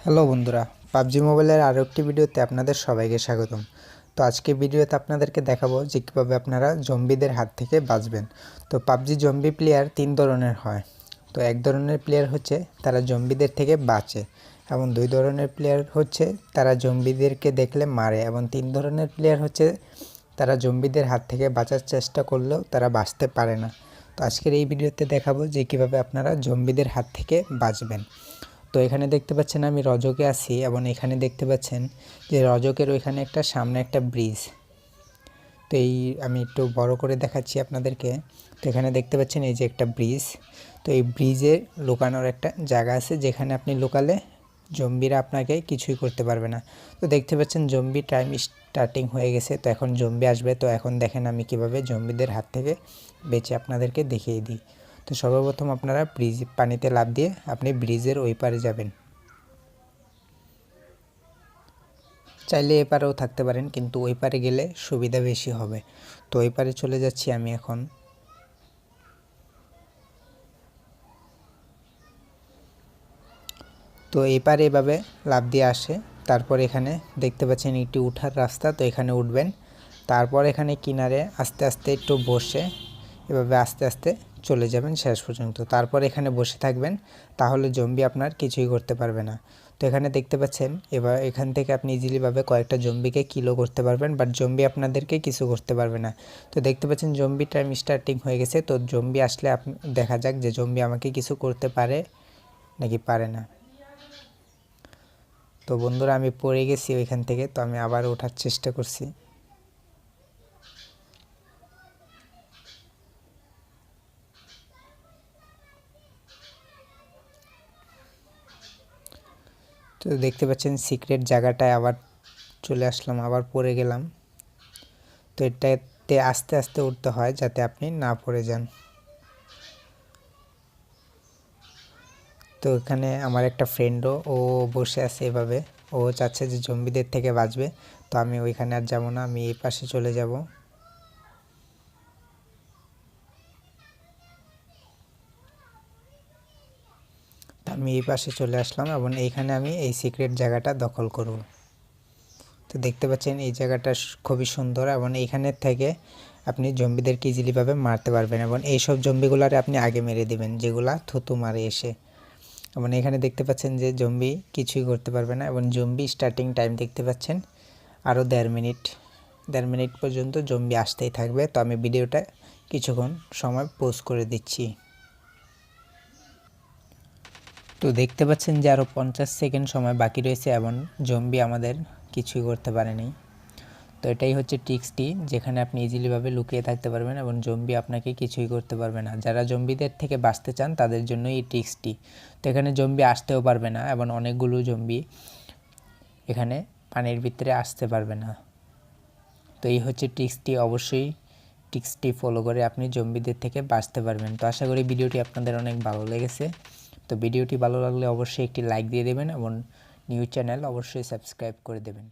Hello বন্ধুরা, PUBG মোবাইলের আরও একটি ভিডিওতে আপনাদের সবাইকে স্বাগতম। তো আজকে ভিডিওতে আপনাদেরকে দেখাবো যে কীভাবে আপনারা জম্বিদের হাত থেকে বাঁচবেন। তো পাবজি জম্বি প্লেয়ার 3 ধরনের হয়। তো এক ধরনের প্লেয়ার হচ্ছে তারা জম্বিদের থেকে বাঁচে, এবং 2 ধরনের প্লেয়ার হচ্ছে তারা জম্বিদেরকে দেখলে মারে, এবং 3 ধরনের প্লেয়ার হচ্ছে তারা জম্বিদের হাত থেকে বাঁচার চেষ্টা করলেও তারা বাঁচতে পারে না। তো আজকের এই ভিডিওতে দেখাবো যে কীভাবে আপনারা জম্বিদের হাত থেকে বাঁচবেন। তো এখানে দেখতে পাচ্ছেন আমি রজকে আছি, এবং এখানে দেখতে পাচ্ছেন যে রজকের ওইখানে সামনে একটা ব্রিজ। তো এই আমি একটু বড় করে দেখাচ্ছি আপনাদেরকে। তো এখানে দেখতে পাচ্ছেন এই যে একটা ব্রিজ। তো এই ব্রিজে লুকানোর একটা জায়গা আছে, যেখানে আপনি লুকালে জম্বিরা আপনাকে কিছুই করতে পারবে না। তো দেখতে পাচ্ছেন জম্বি টাইম স্টার্টিং হয়ে গেছে। তো এখন জম্বি আসবে। তো এখন দেখেন আমি কিভাবে জম্বিদের হাত থেকে বেঁচে আপনাদেরকে দেখিয়ে দিই। তো সর্বপ্রথম আপনারা পানিতে লাফ দিয়ে আপনি ব্রিজের ওই পারে যাবেন। চাইলে এ পারেও থাকতে পারেন, কিন্তু ওই পারে গেলে সুবিধা বেশি হবে। তো ওই পারে চলে যাচ্ছি আমি এখন। তো এই পারে এভাবে লাফ দিয়ে আসে। তারপর এখানে দেখতে পাচ্ছেন একটি উঠার রাস্তা। তো এখানে উঠবেন। তারপর এখানে কিনারে আস্তে আস্তে একটু বসে এভাবে আস্তে আস্তে চলে যাবেন শেষ পর্যন্ত। তারপর এখানে বসে থাকবেন, তাহলে জম্বি আপনার কিছুই করতে পারবে না। তো এখানে দেখতে পাচ্ছেন এবার এখান থেকে আপনি ইজিলিভাবে কয়েকটা জম্বিকে কিলও করতে পারবেন, বাট জম্বি আপনাদেরকে কিছু করতে পারবে না। তো দেখতে পাচ্ছেন জম্বি টাইম স্টার্টিং হয়ে গেছে। তো জম্বি আসলে দেখা যাক যে জম্বি আমাকে কিছু করতে পারে নাকি পারে না। তো বন্ধুরা, আমি পড়ে গেছি ওইখান থেকে। তো আমি আবার ওঠার চেষ্টা করছি। তো দেখতে পাচ্ছেন সিক্রেট জায়গাটায় আবার চলে আসলাম, আবার পড়ে গেলাম। তো এটাতে আস্তে আস্তে উঠতে হয় যাতে আপনি না পড়ে যান। তো এখানে আমার একটা ফ্রেন্ডও বসে আছে এভাবে। ও চাচ্ছে যে জম্বিদের থেকে বাঁচবে। তো আমি ওইখানে আর যাবো না, আমি এই পাশে চলে যাব। আমি এই পাশে চলে আসলাম, এবং এইখানে আমি এই সিক্রেট জায়গাটা দখল করব। তো দেখতে পাচ্ছেন এই জায়গাটা খুবই সুন্দর, এবং এইখানে থেকে আপনি জম্বিদেরকে ইজিলিভাবে মারতে পারবেন, এবং এইসব জম্বিগুলারে আপনি আগে মেরে দিবেন যেগুলা থুতু মারে এসে। এবং এখানে দেখতে পাচ্ছেন যে জম্বি কিছুই করতে পারবে না, এবং জম্বি স্টার্টিং টাইম দেখতে পাচ্ছেন আরও 1.5 মিনিট পর্যন্ত জম্বি আসতেই থাকবে। তো আমি ভিডিওটা কিছুক্ষণ সময় পজ করে দিচ্ছি। তো দেখতে পাচ্ছেন যে আরও 50 সেকেন্ড সময় বাকি রয়েছে, এবং জম্বি আমাদের কিছুই করতে পারেনি। তো এটাই হচ্ছে ট্রিক্সটি, যেখানে আপনি ইজিলিভাবে লুকিয়ে থাকতে পারবেন এবং জম্বি আপনাকে কিছুই করতে পারবে না। যারা জম্বিদের থেকে বাঁচতে চান তাদের জন্য এই ট্রিক্সটি। তো এখানে জম্বি আসতেও পারবে না, এবং অনেকগুলো জম্বি এখানে পানির ভিতরে আসতে পারবে না। তো এই হচ্ছে ট্রিক্সটি। অবশ্যই ট্রিক্সটি ফলো করে আপনি জম্বিদের থেকে বাঁচতে পারবেন। তো আশা করি ভিডিওটি আপনাদের অনেক ভালো লেগেছে। তো ভিডিওটি ভালো লাগলে অবশ্যই একটি লাইক দিয়ে দেবেন, এবং নিউজ চ্যানেল অবশ্যই সাবস্ক্রাইব করে দেবেন।